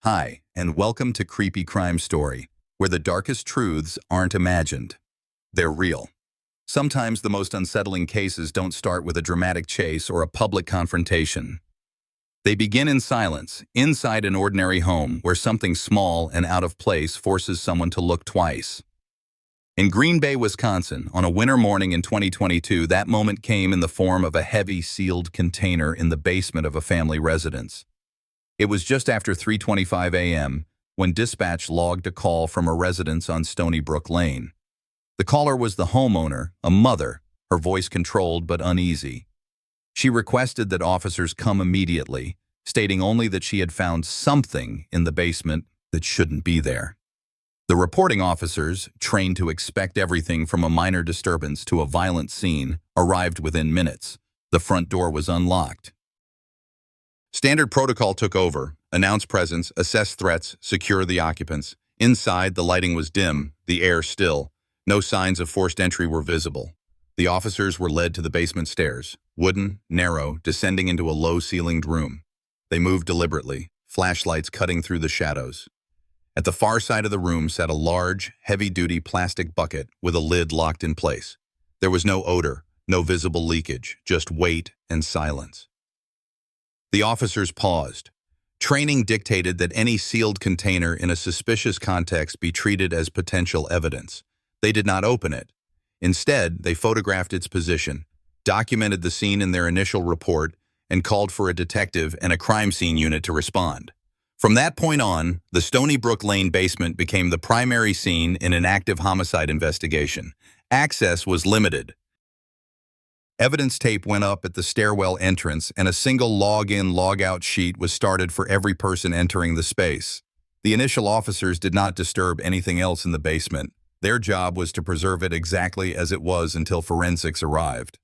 Hi, and welcome to Creepy Crime Story, where the darkest truths aren't imagined. They're real. Sometimes the most unsettling cases don't start with a dramatic chase or a public confrontation. They begin in silence, inside an ordinary home where something small and out of place forces someone to look twice. In Green Bay, Wisconsin, on a winter morning in 2022, that moment came in the form of a heavy sealed container in the basement of a family residence. It was just after 3:25 a.m. when dispatch logged a call from a residence on Stony Brook Lane. The caller was the homeowner, a mother, her voice controlled but uneasy. She requested that officers come immediately, stating only that she had found something in the basement that shouldn't be there. The reporting officers, trained to expect everything from a minor disturbance to a violent scene, arrived within minutes. The front door was unlocked. Standard protocol took over: announce presence, assess threats, secure the occupants. Inside, the lighting was dim, the air still. No signs of forced entry were visible. The officers were led to the basement stairs, wooden, narrow, descending into a low-ceilinged room. They moved deliberately, flashlights cutting through the shadows. At the far side of the room sat a large, heavy-duty plastic bucket with a lid locked in place. There was no odor, no visible leakage, just weight and silence. The officers paused. Training dictated that any sealed container in a suspicious context be treated as potential evidence. They did not open it. Instead, they photographed its position, documented the scene in their initial report, and called for a detective and a crime scene unit to respond. From that point on, the Stony Brook Lane basement became the primary scene in an active homicide investigation. Access was limited. Evidence tape went up at the stairwell entrance, and a single log-in, log-out sheet was started for every person entering the space. The initial officers did not disturb anything else in the basement. Their job was to preserve it exactly as it was until forensics arrived.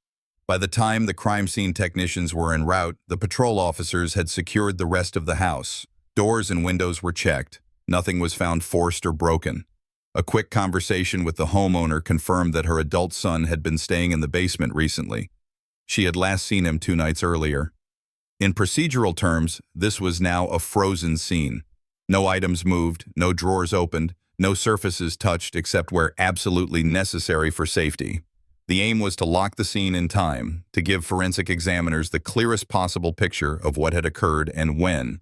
By the time the crime scene technicians were en route, the patrol officers had secured the rest of the house. Doors and windows were checked. Nothing was found forced or broken. A quick conversation with the homeowner confirmed that her adult son had been staying in the basement recently. She had last seen him 2 nights earlier. In procedural terms, this was now a frozen scene. No items moved, no drawers opened, no surfaces touched except where absolutely necessary for safety. The aim was to lock the scene in time, to give forensic examiners the clearest possible picture of what had occurred and when.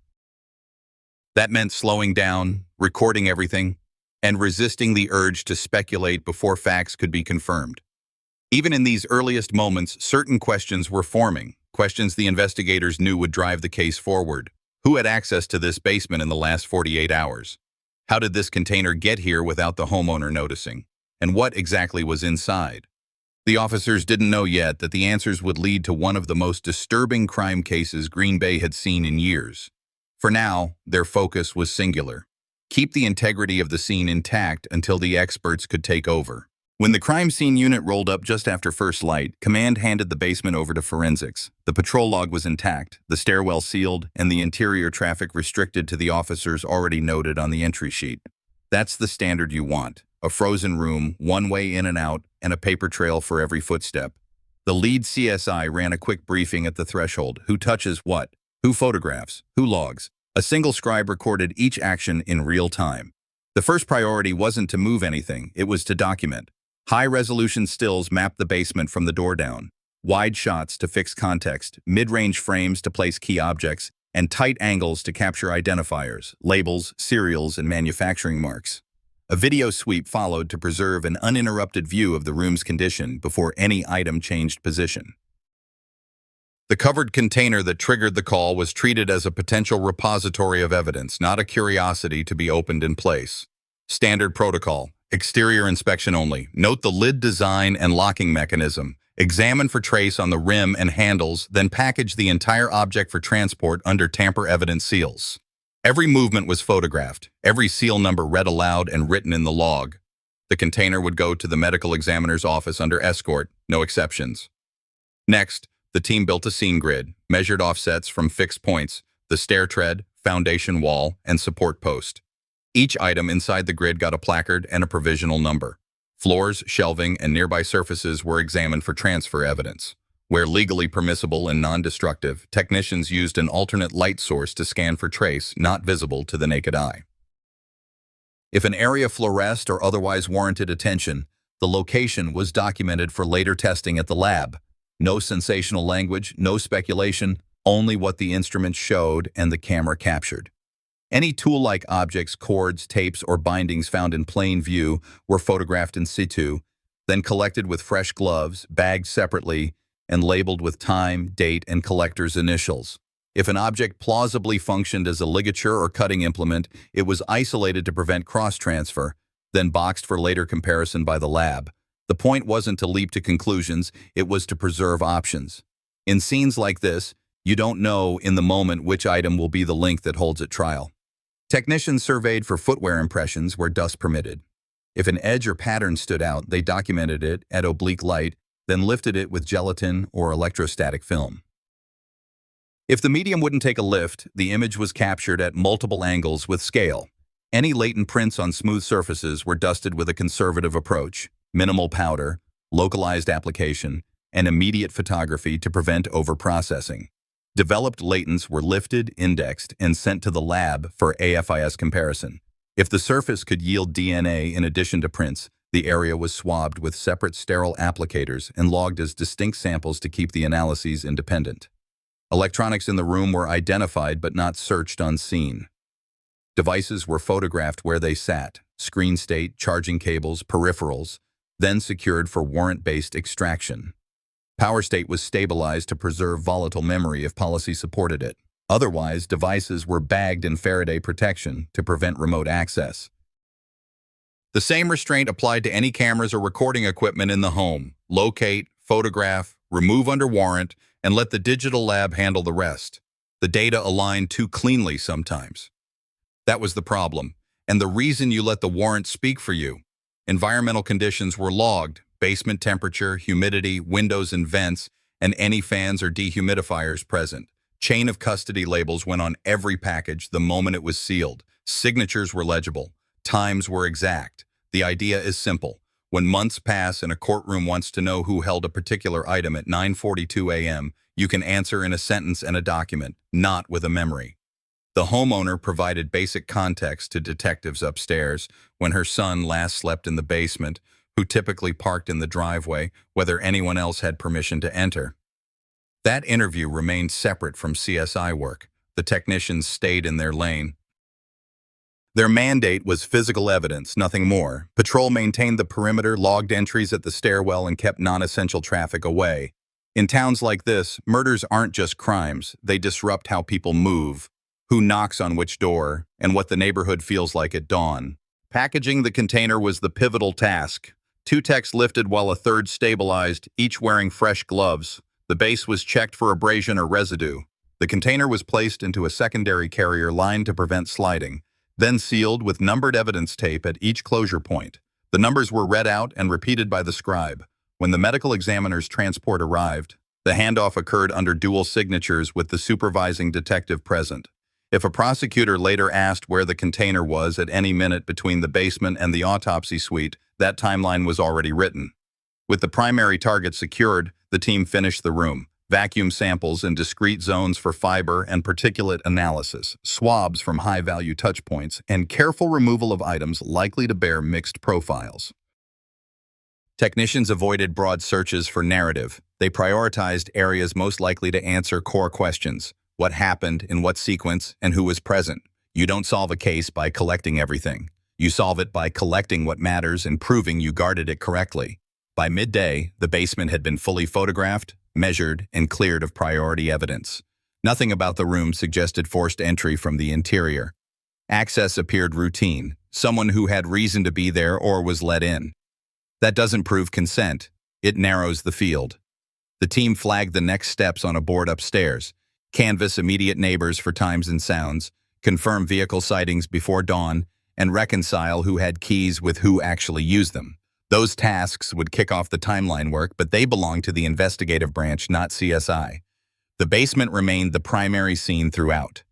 That meant slowing down, recording everything, and resisting the urge to speculate before facts could be confirmed. Even in these earliest moments, certain questions were forming, questions the investigators knew would drive the case forward. Who had access to this basement in the last 48 hours? How did this container get here without the homeowner noticing? And what exactly was inside? The officers didn't know yet that the answers would lead to one of the most disturbing crime cases Green Bay had seen in years. For now, their focus was singular: keep the integrity of the scene intact until the experts could take over. When the crime scene unit rolled up just after first light, command handed the basement over to forensics. The patrol log was intact, the stairwell sealed, and the interior traffic restricted to the officers already noted on the entry sheet. That's the standard you want: a frozen room, one way in and out, and a paper trail for every footstep. The lead CSI ran a quick briefing at the threshold: who touches what? Who photographs? Who logs? A single scribe recorded each action in real time. The first priority wasn't to move anything, it was to document. High-resolution stills mapped the basement from the door down, wide shots to fix context, mid-range frames to place key objects, and tight angles to capture identifiers, labels, serials, and manufacturing marks. A video sweep followed to preserve an uninterrupted view of the room's condition before any item changed position. The covered container that triggered the call was treated as a potential repository of evidence, not a curiosity to be opened in place. Standard protocol: exterior inspection only. Note the lid design and locking mechanism. Examine for trace on the rim and handles, then package the entire object for transport under tamper-evident seals. Every movement was photographed, every seal number read aloud and written in the log. The container would go to the medical examiner's office under escort, no exceptions. Next, the team built a scene grid, measured offsets from fixed points: the stair tread, foundation wall, and support post. Each item inside the grid got a placard and a provisional number. Floors, shelving, and nearby surfaces were examined for transfer evidence. Where legally permissible and non-destructive, technicians used an alternate light source to scan for trace not visible to the naked eye. If an area fluoresced or otherwise warranted attention, the location was documented for later testing at the lab. No sensational language, no speculation, only what the instrument showed and the camera captured. Any tool-like objects, cords, tapes, or bindings found in plain view were photographed in situ, then collected with fresh gloves, bagged separately, and labeled with time, date, and collector's initials. If an object plausibly functioned as a ligature or cutting implement, it was isolated to prevent cross-transfer, then boxed for later comparison by the lab. The point wasn't to leap to conclusions, it was to preserve options. In scenes like this, you don't know in the moment which item will be the link that holds at trial. Technicians surveyed for footwear impressions where dust permitted. If an edge or pattern stood out, they documented it at oblique light, then lifted it with gelatin or electrostatic film. If the medium wouldn't take a lift, the image was captured at multiple angles with scale. Any latent prints on smooth surfaces were dusted with a conservative approach, minimal powder, localized application, and immediate photography to prevent overprocessing. Developed latents were lifted, indexed, and sent to the lab for AFIS comparison. If the surface could yield DNA in addition to prints, the area was swabbed with separate sterile applicators and logged as distinct samples to keep the analyses independent. Electronics in the room were identified but not searched on scene. Devices were photographed where they sat, screen state, charging cables, peripherals, then secured for warrant-based extraction. Power state was stabilized to preserve volatile memory if policy supported it. Otherwise, devices were bagged in Faraday protection to prevent remote access. The same restraint applied to any cameras or recording equipment in the home. Locate, photograph, remove under warrant, and let the digital lab handle the rest. The data aligned too cleanly sometimes. That was the problem, and the reason you let the warrant speak for you. Environmental conditions were logged: basement temperature, humidity, windows and vents, and any fans or dehumidifiers present. Chain of custody labels went on every package the moment it was sealed. Signatures were legible. Times were exact. The idea is simple. When months pass and a courtroom wants to know who held a particular item at 9:42 a.m., you can answer in a sentence and a document, not with a memory. The homeowner provided basic context to detectives upstairs when her son last slept in the basement, who typically parked in the driveway, whether anyone else had permission to enter. That interview remained separate from CSI work. The technicians stayed in their lane. Their mandate was physical evidence, nothing more. Patrol maintained the perimeter, logged entries at the stairwell, and kept non-essential traffic away. In towns like this, murders aren't just crimes. They disrupt how people move, who knocks on which door, and what the neighborhood feels like at dawn. Packaging the container was the pivotal task. 2 techs lifted while a third stabilized, each wearing fresh gloves. The base was checked for abrasion or residue. The container was placed into a secondary carrier line to prevent sliding, then sealed with numbered evidence tape at each closure point. The numbers were read out and repeated by the scribe. When the medical examiner's transport arrived, the handoff occurred under dual signatures with the supervising detective present. If a prosecutor later asked where the container was at any minute between the basement and the autopsy suite, that timeline was already written. With the primary target secured, the team finished the room. Vacuum samples in discrete zones for fiber and particulate analysis, swabs from high-value touchpoints, and careful removal of items likely to bear mixed profiles. Technicians avoided broad searches for narrative. They prioritized areas most likely to answer core questions: what happened, in what sequence, and who was present. You don't solve a case by collecting everything. You solve it by collecting what matters and proving you guarded it correctly. By midday, the basement had been fully photographed, measured, and cleared of priority evidence. Nothing about the room suggested forced entry from the interior. Access appeared routine, someone who had reason to be there or was let in. That doesn't prove consent. It narrows the field. The team flagged the next steps on a board upstairs, canvass immediate neighbors for times and sounds, confirm vehicle sightings before dawn, and reconcile who had keys with who actually used them. Those tasks would kick off the timeline work, but they belonged to the investigative branch, not CSI. The basement remained the primary scene throughout.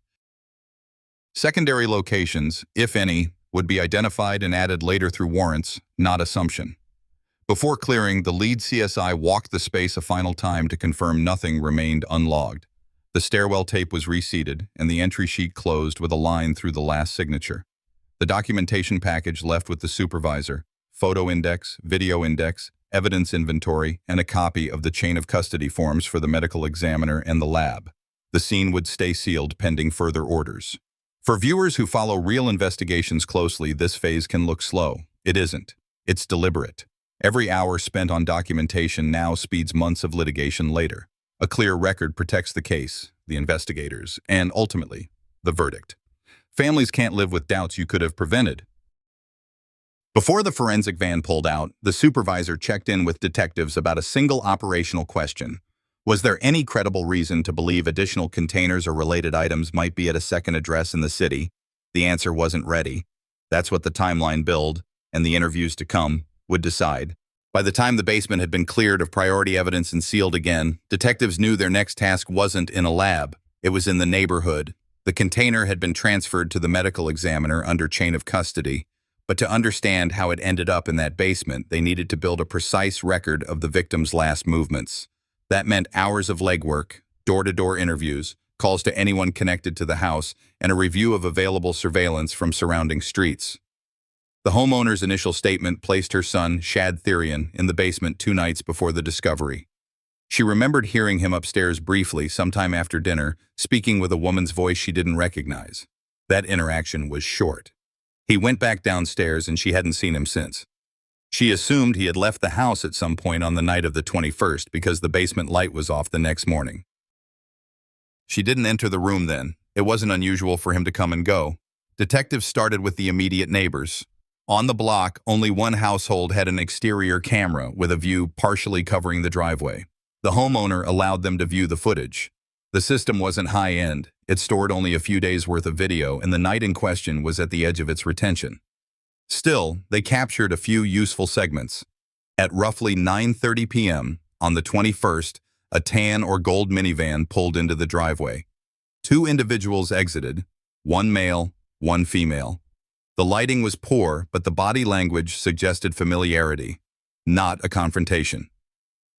Secondary locations, if any, would be identified and added later through warrants, not assumption. Before clearing, the lead CSI walked the space a final time to confirm nothing remained unlogged. The stairwell tape was reseated, and the entry sheet closed with a line through the last signature. The documentation package left with the supervisor: photo index, video index, evidence inventory, and a copy of the chain of custody forms for the medical examiner and the lab. The scene would stay sealed pending further orders. For viewers who follow real investigations closely, this phase can look slow. It isn't. It's deliberate. Every hour spent on documentation now speeds months of litigation later. A clear record protects the case, the investigators, and ultimately, the verdict. Families can't live with doubts you could have prevented. Before the forensic van pulled out, the supervisor checked in with detectives about a single operational question. Was there any credible reason to believe additional containers or related items might be at a second address in the city? The answer wasn't ready. That's what the timeline build, and the interviews to come, would decide. By the time the basement had been cleared of priority evidence and sealed again, detectives knew their next task wasn't in a lab. It was in the neighborhood. The container had been transferred to the medical examiner under chain of custody, but to understand how it ended up in that basement, they needed to build a precise record of the victim's last movements. That meant hours of legwork, door-to-door interviews, calls to anyone connected to the house, and a review of available surveillance from surrounding streets. The homeowner's initial statement placed her son, Shad Thyrion, in the basement 2 nights before the discovery. She remembered hearing him upstairs briefly sometime after dinner, speaking with a woman's voice she didn't recognize. That interaction was short. He went back downstairs and she hadn't seen him since. She assumed he had left the house at some point on the night of the 21st because the basement light was off the next morning. She didn't enter the room then. It wasn't unusual for him to come and go. Detectives started with the immediate neighbors. On the block, only one household had an exterior camera with a view partially covering the driveway. The homeowner allowed them to view the footage. The system wasn't high-end. It stored only a few days' worth of video, and the night in question was at the edge of its retention. Still, they captured a few useful segments. At roughly 9:30 p.m. on the 21st, a tan or gold minivan pulled into the driveway. 2 individuals exited, 1 male, 1 female. The lighting was poor, but the body language suggested familiarity, not a confrontation.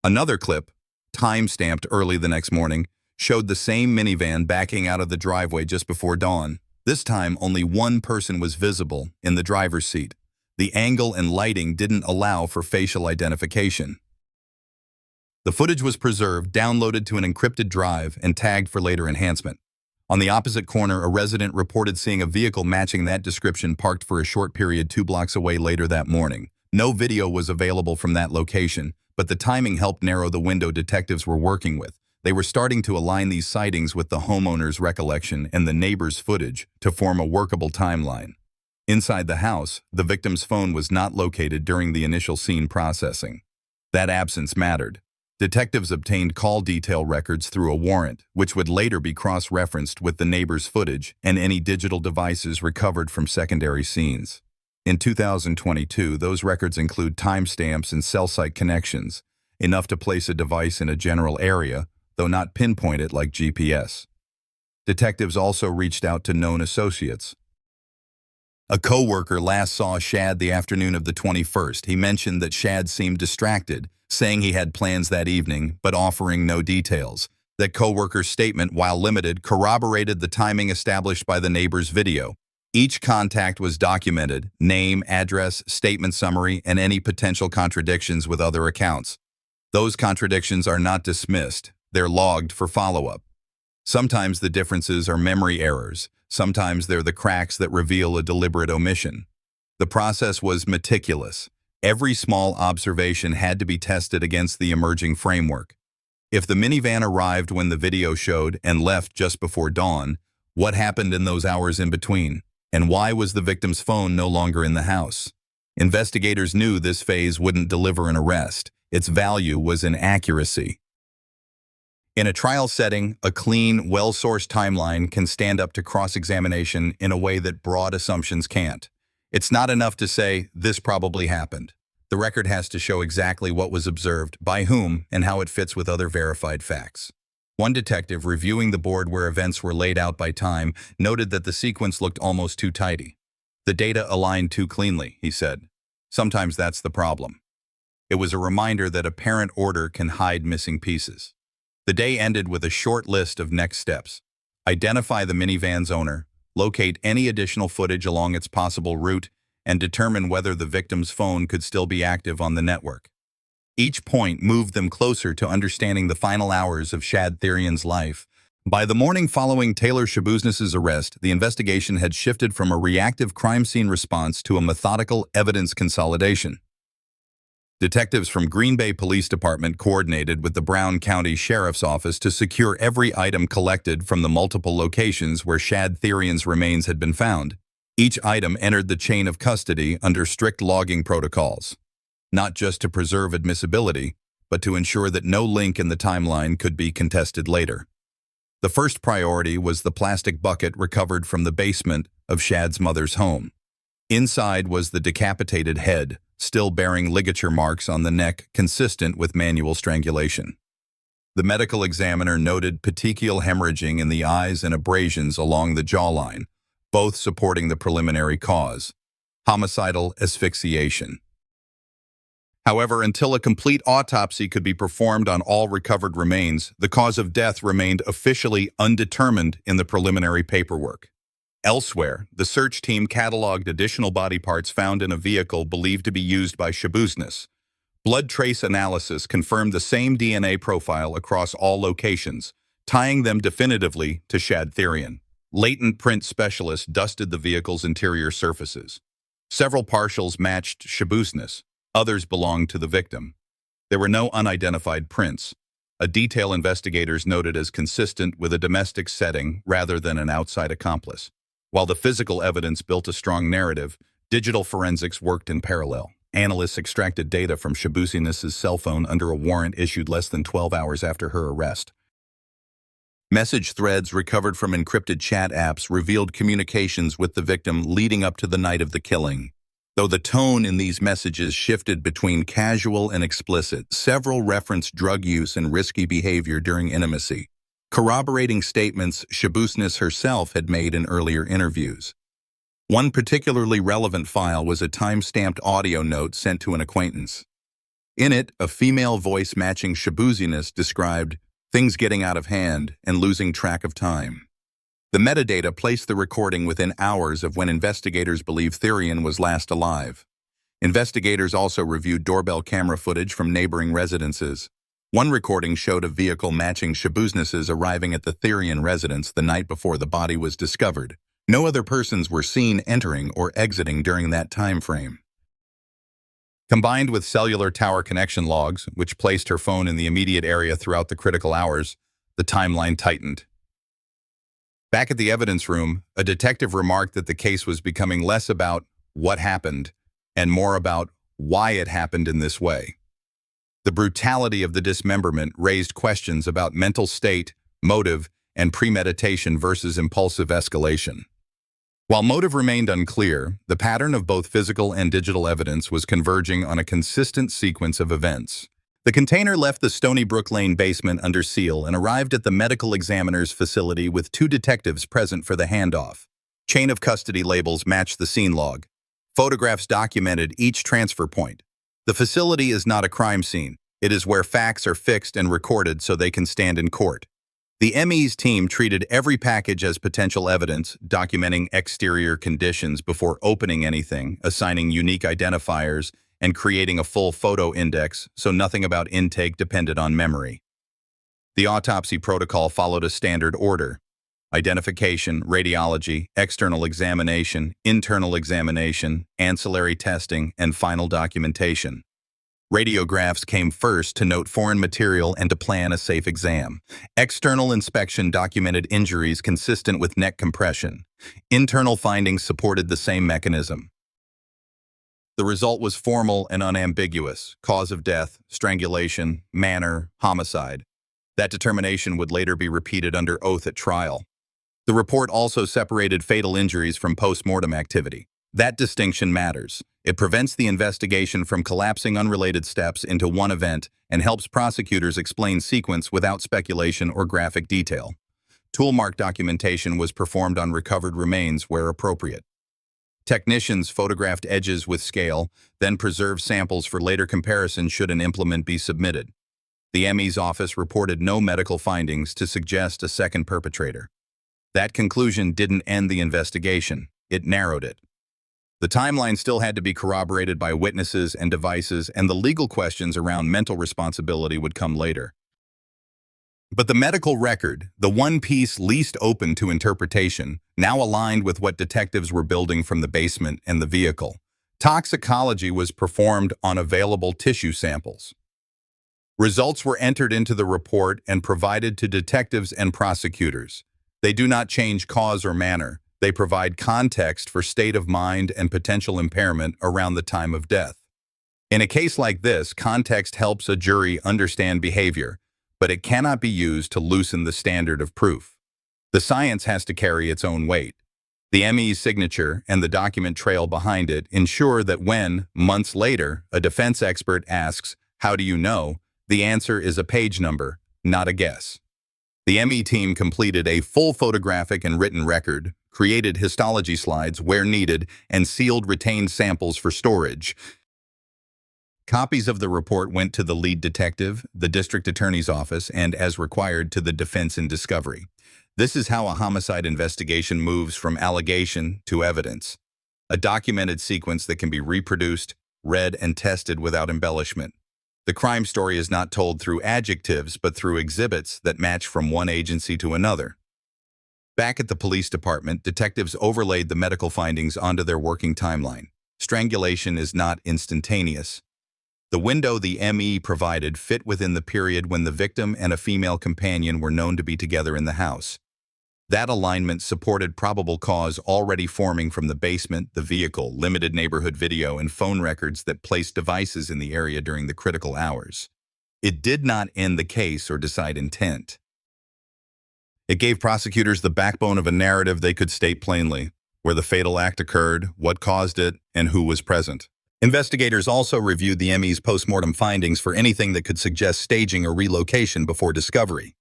Another clip, time-stamped early the next morning, showed the same minivan backing out of the driveway just before dawn. This time, only one person was visible, in the driver's seat. The angle and lighting didn't allow for facial identification. The footage was preserved, downloaded to an encrypted drive, and tagged for later enhancement. On the opposite corner, a resident reported seeing a vehicle matching that description parked for a short period 2 blocks away later that morning. No video was available from that location, but the timing helped narrow the window detectives were working with. They were starting to align these sightings with the homeowner's recollection and the neighbor's footage to form a workable timeline. Inside the house, the victim's phone was not located during the initial scene processing. That absence mattered. Detectives obtained call detail records through a warrant, which would later be cross-referenced with the neighbor's footage and any digital devices recovered from secondary scenes. In 2022, those records include timestamps and cell site connections, enough to place a device in a general area, though not pinpoint it like GPS. Detectives also reached out to known associates. A co-worker last saw Shad the afternoon of the 21st. He mentioned that Shad seemed distracted, saying he had plans that evening, but offering no details. That co-worker's statement, while limited, corroborated the timing established by the neighbor's video. Each contact was documented: name, address, statement summary, and any potential contradictions with other accounts. Those contradictions are not dismissed. They're logged for follow-up. Sometimes the differences are memory errors. Sometimes they're the cracks that reveal a deliberate omission. The process was meticulous. Every small observation had to be tested against the emerging framework. If the minivan arrived when the video showed and left just before dawn, what happened in those hours in between? And why was the victim's phone no longer in the house? Investigators knew this phase wouldn't deliver an arrest. Its value was in accuracy. In a trial setting, a clean, well-sourced timeline can stand up to cross-examination in a way that broad assumptions can't. It's not enough to say, this probably happened. The record has to show exactly what was observed, by whom, and how it fits with other verified facts. One detective, reviewing the board where events were laid out by time, noted that the sequence looked almost too tidy. The data aligned too cleanly, he said. Sometimes that's the problem. It was a reminder that apparent order can hide missing pieces. The day ended with a short list of next steps. Identify the minivan's owner, locate any additional footage along its possible route, and determine whether the victim's phone could still be active on the network. Each point moved them closer to understanding the final hours of Shad Thyrion's life. By the morning following Taylor Schabusiness's arrest, the investigation had shifted from a reactive crime scene response to a methodical evidence consolidation. Detectives from Green Bay Police Department coordinated with the Brown County Sheriff's Office to secure every item collected from the multiple locations where Shad Thyrion's remains had been found. Each item entered the chain of custody under strict logging protocols, not just to preserve admissibility, but to ensure that no link in the timeline could be contested later. The first priority was the plastic bucket recovered from the basement of Shad's mother's home. Inside was the decapitated head, still bearing ligature marks on the neck consistent with manual strangulation. The medical examiner noted petechial hemorrhaging in the eyes and abrasions along the jawline, both supporting the preliminary cause: homicidal asphyxiation. However, until a complete autopsy could be performed on all recovered remains, the cause of death remained officially undetermined in the preliminary paperwork. Elsewhere, the search team cataloged additional body parts found in a vehicle believed to be used by Schabusiness. Blood trace analysis confirmed the same DNA profile across all locations, tying them definitively to Shad Thyrion. Latent print specialists dusted the vehicle's interior surfaces. Several partials matched Schabusiness, others belonged to the victim. There were no unidentified prints, a detail investigators noted as consistent with a domestic setting rather than an outside accomplice. While the physical evidence built a strong narrative, digital forensics worked in parallel. Analysts extracted data from Schabusiness's cell phone under a warrant issued less than 12 hours after her arrest. Message threads recovered from encrypted chat apps revealed communications with the victim leading up to the night of the killing. Though the tone in these messages shifted between casual and explicit, several referenced drug use and risky behavior during intimacy, corroborating statements Schabusiness herself had made in earlier interviews. One particularly relevant file was a time-stamped audio note sent to an acquaintance. In it, a female voice matching Schabusiness described things getting out of hand and losing track of time. The metadata placed the recording within hours of when investigators believe Thyrion was last alive. Investigators also reviewed doorbell camera footage from neighboring residences. One recording showed a vehicle matching Schabusiness's arriving at the Thyrion residence the night before the body was discovered. No other persons were seen entering or exiting during that time frame. Combined with cellular tower connection logs, which placed her phone in the immediate area throughout the critical hours, the timeline tightened. Back at the evidence room, a detective remarked that the case was becoming less about what happened and more about why it happened in this way. The brutality of the dismemberment raised questions about mental state, motive, and premeditation versus impulsive escalation. While motive remained unclear, the pattern of both physical and digital evidence was converging on a consistent sequence of events. The container left the Stony Brook Lane basement under seal and arrived at the medical examiner's facility with 2 detectives present for the handoff. Chain of custody labels matched the scene log. Photographs documented each transfer point. The facility is not a crime scene. It is where facts are fixed and recorded so they can stand in court. The ME's team treated every package as potential evidence, documenting exterior conditions before opening anything, assigning unique identifiers, and creating a full photo index so nothing about intake depended on memory. The autopsy protocol followed a standard order: identification, radiology, external examination, internal examination, ancillary testing, and final documentation. Radiographs came first to note foreign material and to plan a safe exam. External inspection documented injuries consistent with neck compression. Internal findings supported the same mechanism. The result was formal and unambiguous: cause of death, strangulation, manner, homicide. That determination would later be repeated under oath at trial. The report also separated fatal injuries from post-mortem activity. That distinction matters. It prevents the investigation from collapsing unrelated steps into one event and helps prosecutors explain sequence without speculation or graphic detail. Toolmark documentation was performed on recovered remains where appropriate. Technicians photographed edges with scale, then preserved samples for later comparison should an implement be submitted. The ME's office reported no medical findings to suggest a second perpetrator. That conclusion didn't end the investigation, it narrowed it. The timeline still had to be corroborated by witnesses and devices, and the legal questions around mental responsibility would come later. But the medical record, the one piece least open to interpretation, now aligned with what detectives were building from the basement and the vehicle. Toxicology was performed on available tissue samples. Results were entered into the report and provided to detectives and prosecutors. They do not change cause or manner. They provide context for state of mind and potential impairment around the time of death. In a case like this, context helps a jury understand behavior, but it cannot be used to loosen the standard of proof. The science has to carry its own weight. The ME's signature and the document trail behind it ensure that when, months later, a defense expert asks, "How do you know?" the answer is a page number, not a guess. The ME team completed a full photographic and written record, created histology slides where needed, and sealed retained samples for storage. Copies of the report went to the lead detective, the district attorney's office, and, as required, to the defense in discovery. This is how a homicide investigation moves from allegation to evidence. A documented sequence that can be reproduced, read, and tested without embellishment. The crime story is not told through adjectives, but through exhibits that match from one agency to another. Back at the police department, detectives overlaid the medical findings onto their working timeline. Strangulation is not instantaneous. The window the ME provided fit within the period when the victim and a female companion were known to be together in the house. That alignment supported probable cause already forming from the basement, the vehicle, limited neighborhood video, and phone records that placed devices in the area during the critical hours. It did not end the case or decide intent. It gave prosecutors the backbone of a narrative they could state plainly, where the fatal act occurred, what caused it, and who was present. Investigators also reviewed the ME's postmortem findings for anything that could suggest staging or relocation before discovery.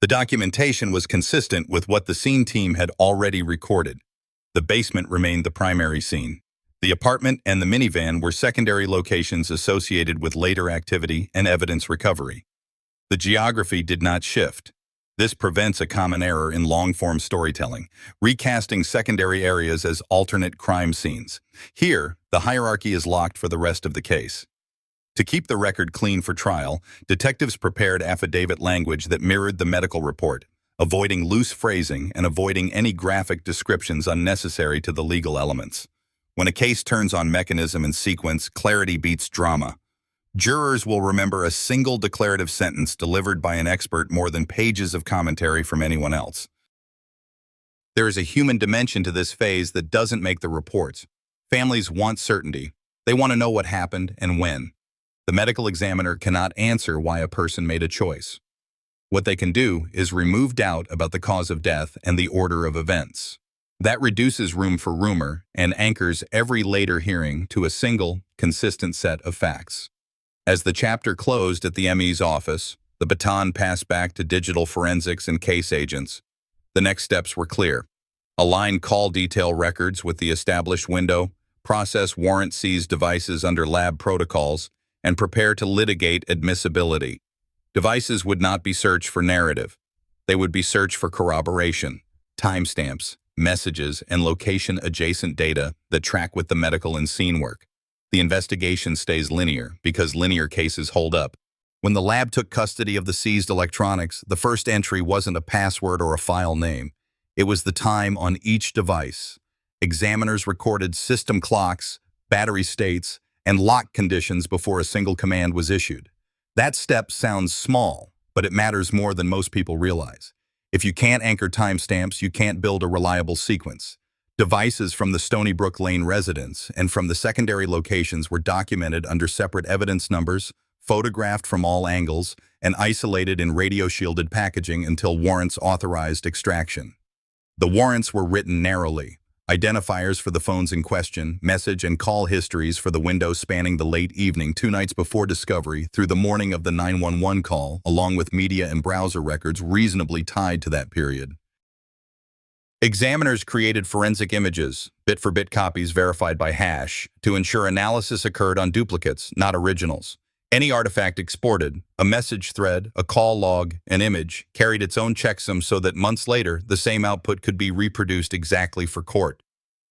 The documentation was consistent with what the scene team had already recorded. The basement remained the primary scene. The apartment and the minivan were secondary locations associated with later activity and evidence recovery. The geography did not shift. This prevents a common error in long-form storytelling, recasting secondary areas as alternate crime scenes. Here, the hierarchy is locked for the rest of the case. To keep the record clean for trial, detectives prepared affidavit language that mirrored the medical report, avoiding loose phrasing and avoiding any graphic descriptions unnecessary to the legal elements. When a case turns on mechanism and sequence, clarity beats drama. Jurors will remember a single declarative sentence delivered by an expert more than pages of commentary from anyone else. There is a human dimension to this phase that doesn't make the reports. Families want certainty. They want to know what happened and when. The medical examiner cannot answer why a person made a choice. What they can do is remove doubt about the cause of death and the order of events. That reduces room for rumor and anchors every later hearing to a single, consistent set of facts. As the chapter closed at the ME's office, the baton passed back to digital forensics and case agents. The next steps were clear. Align call detail records with the established window, process warrant seized devices under lab protocols, and prepare to litigate admissibility. Devices would not be searched for narrative. They would be searched for corroboration, timestamps, messages, and location-adjacent data that track with the medical and scene work. The investigation stays linear because linear cases hold up. When the lab took custody of the seized electronics, the first entry wasn't a password or a file name. It was the time on each device. Examiners recorded system clocks, battery states, and lock conditions before a single command was issued. That step sounds small, but it matters more than most people realize. If you can't anchor timestamps, you can't build a reliable sequence. Devices from the Stony Brook Lane residence and from the secondary locations were documented under separate evidence numbers, photographed from all angles, and isolated in radio-shielded packaging until warrants authorized extraction. The warrants were written narrowly. Identifiers for the phones in question, message and call histories for the window spanning the late evening 2 nights before discovery through the morning of the 911 call, along with media and browser records reasonably tied to that period. Examiners created forensic images, bit-for-bit copies verified by hash, to ensure analysis occurred on duplicates, not originals. Any artifact exported, a message thread, a call log, an image, carried its own checksum so that months later, the same output could be reproduced exactly for court.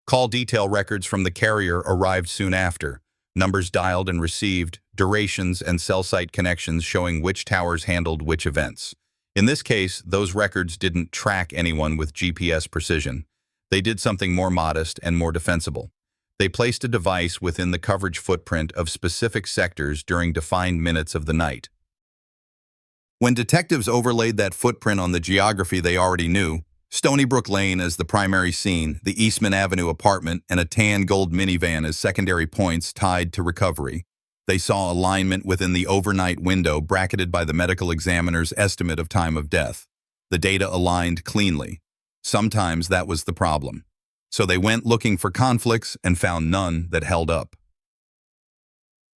Call detail records from the carrier arrived soon after, numbers dialed and received, durations and cell site connections showing which towers handled which events. In this case, those records didn't track anyone with GPS precision. They did something more modest and more defensible. They placed a device within the coverage footprint of specific sectors during defined minutes of the night. When detectives overlaid that footprint on the geography they already knew, Stony Brook Lane as the primary scene, the Eastman Avenue apartment, and a tan gold minivan as secondary points tied to recovery, they saw alignment within the overnight window bracketed by the medical examiner's estimate of time of death. The data aligned cleanly. Sometimes that was the problem. So they went looking for conflicts and found none that held up.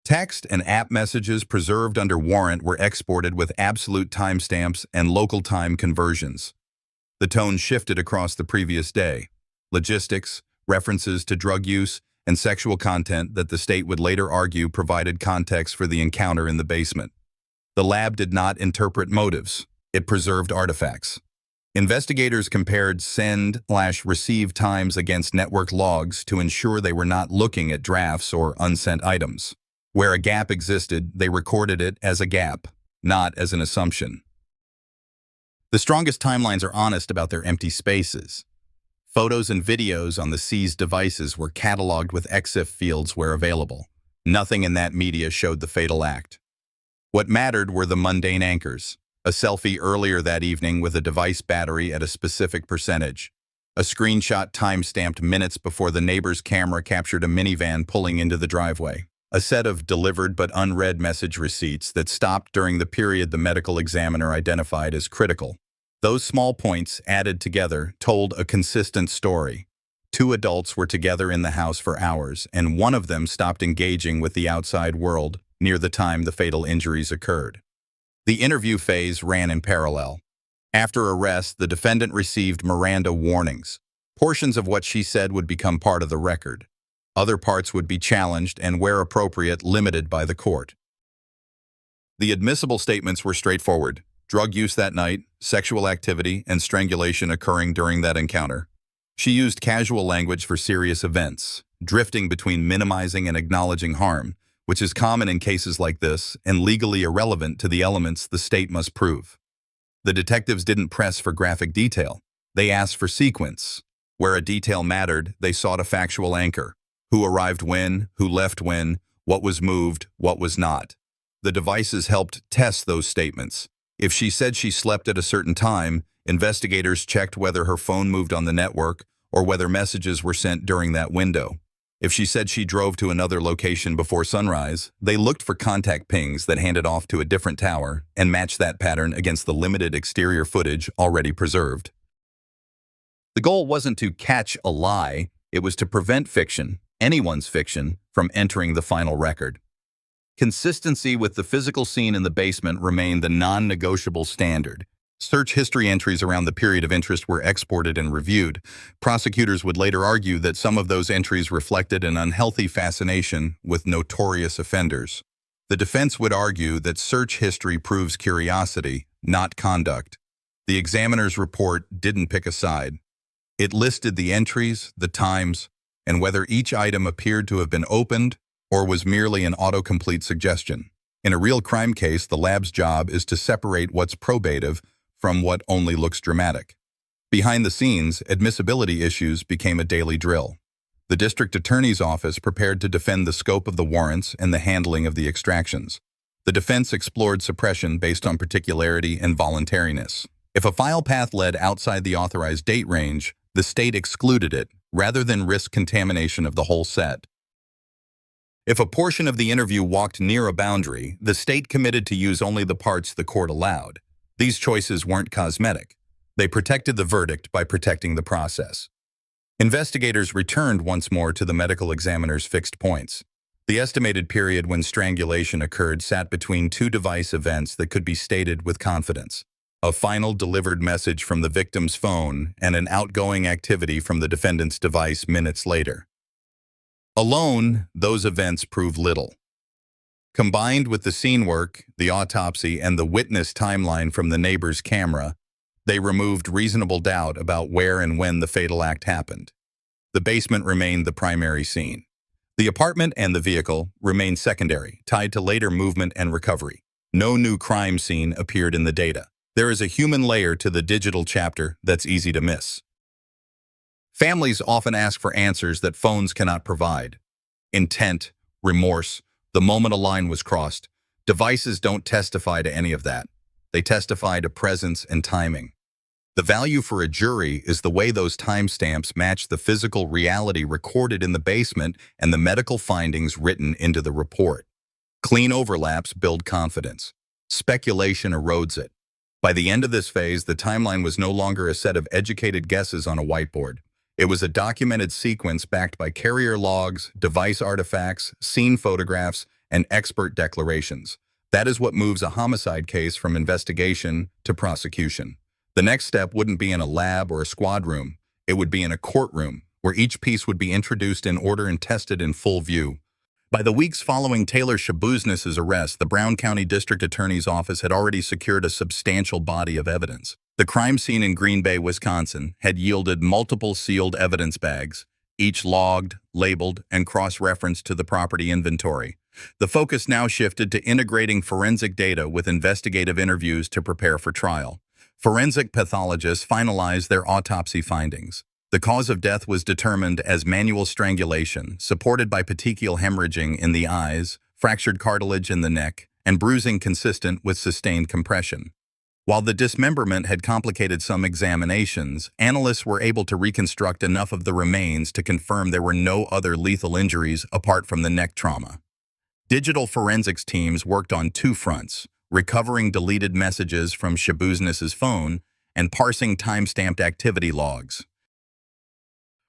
Text and app messages preserved under warrant were exported with absolute timestamps and local time conversions. The tone shifted across the previous day. Logistics, references to drug use, and sexual content that the state would later argue provided context for the encounter in the basement. The lab did not interpret motives. It preserved artifacts. Investigators compared send/receive times against network logs to ensure they were not looking at drafts or unsent items. Where a gap existed, they recorded it as a gap, not as an assumption. The strongest timelines are honest about their empty spaces. Photos and videos on the seized devices were cataloged with EXIF fields where available. Nothing in that media showed the fatal act. What mattered were the mundane anchors. A selfie earlier that evening with a device battery at a specific percentage. A screenshot time-stamped minutes before the neighbor's camera captured a minivan pulling into the driveway. A set of delivered but unread message receipts that stopped during the period the medical examiner identified as critical. Those small points, added together, told a consistent story. 2 adults were together in the house for hours, and one of them stopped engaging with the outside world near the time the fatal injuries occurred. The interview phase ran in parallel. After arrest, the defendant received Miranda warnings. Portions of what she said would become part of the record. Other parts would be challenged and, where appropriate, limited by the court. The admissible statements were straightforward. Drug use that night, sexual activity, and strangulation occurring during that encounter. She used casual language for serious events, drifting between minimizing and acknowledging harm, which is common in cases like this and legally irrelevant to the elements the state must prove. The detectives didn't press for graphic detail. They asked for sequence. Where a detail mattered, they sought a factual anchor. Who arrived when, who left when, what was moved, what was not. The devices helped test those statements. If she said she slept at a certain time, investigators checked whether her phone moved on the network or whether messages were sent during that window. If she said she drove to another location before sunrise, they looked for contact pings that handed off to a different tower and matched that pattern against the limited exterior footage already preserved. The goal wasn't to catch a lie, it was to prevent fiction, anyone's fiction, from entering the final record. Consistency with the physical scene in the basement remained the non-negotiable standard. Search history entries around the period of interest were exported and reviewed. Prosecutors would later argue that some of those entries reflected an unhealthy fascination with notorious offenders. The defense would argue that search history proves curiosity, not conduct. The examiner's report didn't pick a side. It listed the entries, the times, and whether each item appeared to have been opened or was merely an autocomplete suggestion. In a real crime case, the lab's job is to separate what's probative from what only looks dramatic. Behind the scenes, admissibility issues became a daily drill. The district attorney's office prepared to defend the scope of the warrants and the handling of the extractions. The defense explored suppression based on particularity and voluntariness. If a file path led outside the authorized date range, the state excluded it, rather than risk contamination of the whole set. If a portion of the interview walked near a boundary, the state committed to use only the parts the court allowed. These choices weren't cosmetic. They protected the verdict by protecting the process. Investigators returned once more to the medical examiner's fixed points. The estimated period when strangulation occurred sat between 2 device events that could be stated with confidence. a final delivered message from the victim's phone, and an outgoing activity from the defendant's device minutes later. Alone, those events prove little. Combined with the scene work, the autopsy, and the witness timeline from the neighbor's camera, they removed reasonable doubt about where and when the fatal act happened. The basement remained the primary scene. The apartment and the vehicle remained secondary, tied to later movement and recovery. No new crime scene appeared in the data. There is a human layer to the digital chapter that's easy to miss. Families often ask for answers that phones cannot provide. Intent, remorse, the moment a line was crossed. Devices don't testify to any of that. They testify to presence and timing. The value for a jury is the way those timestamps match the physical reality recorded in the basement and the medical findings written into the report. Clean overlaps build confidence. Speculation erodes it. By the end of this phase, the timeline was no longer a set of educated guesses on a whiteboard. It was a documented sequence backed by carrier logs, device artifacts, scene photographs, and expert declarations. That is what moves a homicide case from investigation to prosecution. The next step wouldn't be in a lab or a squad room. It would be in a courtroom, where each piece would be introduced in order and tested in full view. By the weeks following Taylor Schabusiness' arrest, the Brown County District Attorney's Office had already secured a substantial body of evidence. The crime scene in Green Bay, Wisconsin, had yielded multiple sealed evidence bags, each logged, labeled, and cross-referenced to the property inventory. The focus now shifted to integrating forensic data with investigative interviews to prepare for trial. Forensic pathologists finalized their autopsy findings. The cause of death was determined as manual strangulation, supported by petechial hemorrhaging in the eyes, fractured cartilage in the neck, and bruising consistent with sustained compression. While the dismemberment had complicated some examinations, analysts were able to reconstruct enough of the remains to confirm there were no other lethal injuries apart from the neck trauma. Digital forensics teams worked on two fronts: recovering deleted messages from Schabusiness' phone and parsing time-stamped activity logs.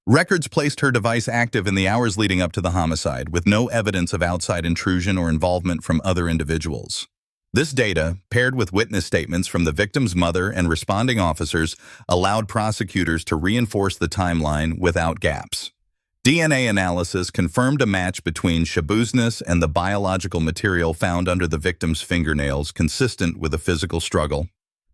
Records placed her device active in the hours leading up to the homicide, with no evidence of outside intrusion or involvement from other individuals. This data, paired with witness statements from the victim's mother and responding officers, allowed prosecutors to reinforce the timeline without gaps. DNA analysis confirmed a match between Schabusiness and the biological material found under the victim's fingernails, consistent with a physical struggle.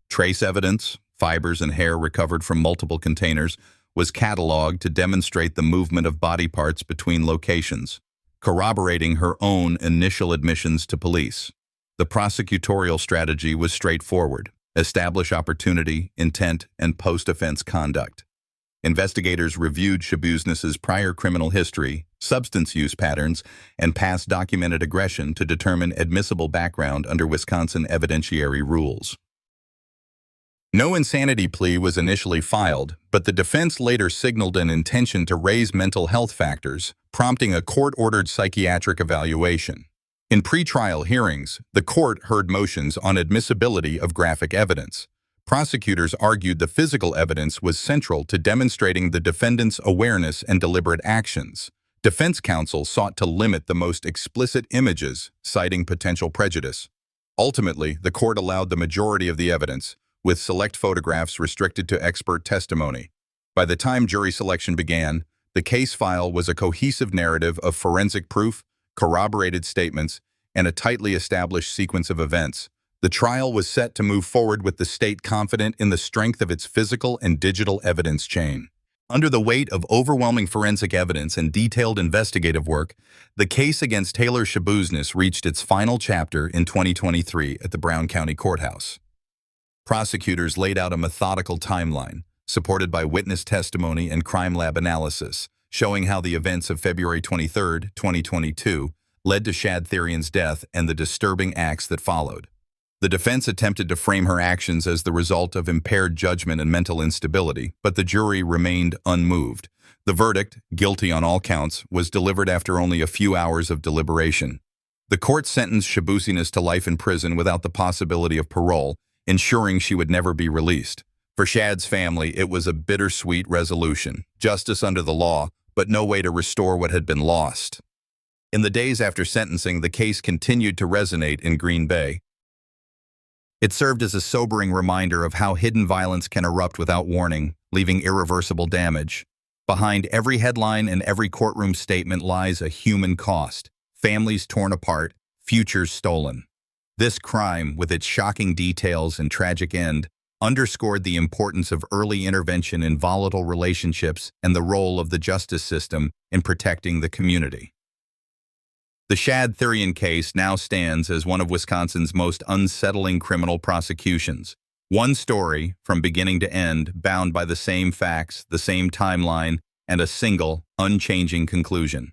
Trace evidence, fibers and hair recovered from multiple containers, was cataloged to demonstrate the movement of body parts between locations, corroborating her own initial admissions to police. The prosecutorial strategy was straightforward: establish opportunity, intent, and post-offense conduct. Investigators reviewed Schabusiness' prior criminal history, substance use patterns, and past documented aggression to determine admissible background under Wisconsin evidentiary rules. No insanity plea was initially filed, but the defense later signaled an intention to raise mental health factors, prompting a court-ordered psychiatric evaluation. In pretrial hearings, the court heard motions on admissibility of graphic evidence. Prosecutors argued the physical evidence was central to demonstrating the defendant's awareness and deliberate actions. Defense counsel sought to limit the most explicit images, citing potential prejudice. Ultimately, the court allowed the majority of the evidence, with select photographs restricted to expert testimony. By the time jury selection began, the case file was a cohesive narrative of forensic proof, corroborated statements, and a tightly established sequence of events. The trial was set to move forward with the state confident in the strength of its physical and digital evidence chain. Under the weight of overwhelming forensic evidence and detailed investigative work, the case against Taylor Schabusiness reached its final chapter in 2023 at the Brown County Courthouse. Prosecutors laid out a methodical timeline, supported by witness testimony and crime lab analysis, showing how the events of February 23, 2022, led to Shad Thyrion's death and the disturbing acts that followed. The defense attempted to frame her actions as the result of impaired judgment and mental instability, but the jury remained unmoved. The verdict, guilty on all counts, was delivered after only a few hours of deliberation. The court sentenced Schabusiness to life in prison without the possibility of parole, ensuring she would never be released. For Shad's family, it was a bittersweet resolution: justice under the law, but no way to restore what had been lost. In the days after sentencing, the case continued to resonate in Green Bay. It served as a sobering reminder of how hidden violence can erupt without warning, leaving irreversible damage. Behind every headline and every courtroom statement lies a human cost, families torn apart, futures stolen. This crime, with its shocking details and tragic end, underscored the importance of early intervention in volatile relationships and the role of the justice system in protecting the community. The Shad Thyrion case now stands as one of Wisconsin's most unsettling criminal prosecutions. One story, from beginning to end, bound by the same facts, the same timeline, and a single, unchanging conclusion.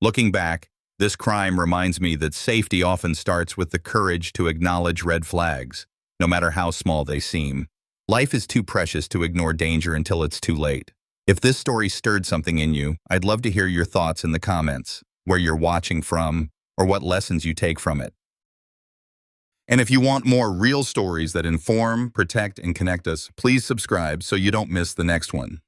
Looking back, this crime reminds me that safety often starts with the courage to acknowledge red flags, no matter how small they seem. Life is too precious to ignore danger until it's too late. If this story stirred something in you, I'd love to hear your thoughts in the comments, where you're watching from, or what lessons you take from it. And if you want more real stories that inform, protect, and connect us, please subscribe so you don't miss the next one.